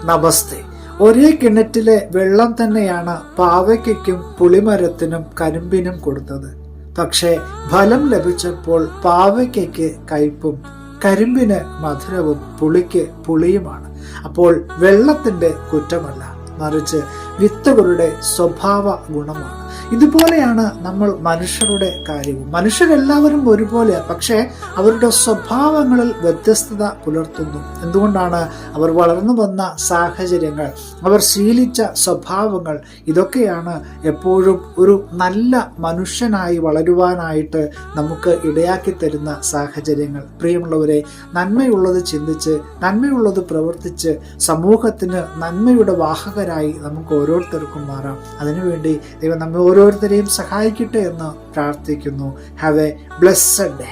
നമസ്തേ. ഒരേ കിണറ്റിലെ വെള്ളം തന്നെയാണ് പാവയ്ക്കും പുളിമരത്തിനും കരിമ്പിനും കൊടുത്തത്. പക്ഷേ ഫലം ലഭിച്ചപ്പോൾ പാവയ്ക്ക് കയ്പും കരിമ്പിന് മധുരവും പുളിക്ക് പുളിയുമാണ്. അപ്പോൾ വെള്ളത്തിന്റെ കുറ്റമല്ല, മറിച്ച് വിത്തുകളുടെ സ്വഭാവ ഗുണമാണ്. ഇതുപോലെയാണ് നമ്മൾ മനുഷ്യരുടെ കാര്യവും. മനുഷ്യരെല്ലാവരും ഒരുപോലെയാണ്, പക്ഷേ അവരുടെ സ്വഭാവങ്ങളിൽ വ്യത്യസ്തത പുലർത്തുന്നു. എന്തുകൊണ്ടാണ്? അവർ വളർന്നു വന്ന സാഹചര്യങ്ങൾ, അവർ ശീലിച്ച സ്വഭാവങ്ങൾ, ഇതൊക്കെയാണ് എപ്പോഴും ഒരു നല്ല മനുഷ്യനായി വളരുവാനായിട്ട് നമുക്ക് ഇടയാക്കി തരുന്ന സാഹചര്യങ്ങൾ. പ്രിയമുള്ളവരെ, നന്മയുള്ളത് ചിന്തിച്ച് നന്മയുള്ളത് പ്രവർത്തിച്ച് സമൂഹത്തിന് നന്മയുടെ വാഹകരായി നമുക്ക് ഓരോരുത്തർക്കും മാറാം. അതിനുവേണ്ടി ദൈവം നമ്മെ ഓരോരുത്തരെയും സഹായിക്കട്ടെ എന്ന് പ്രാർത്ഥിക്കുന്നു. Have A blessed day.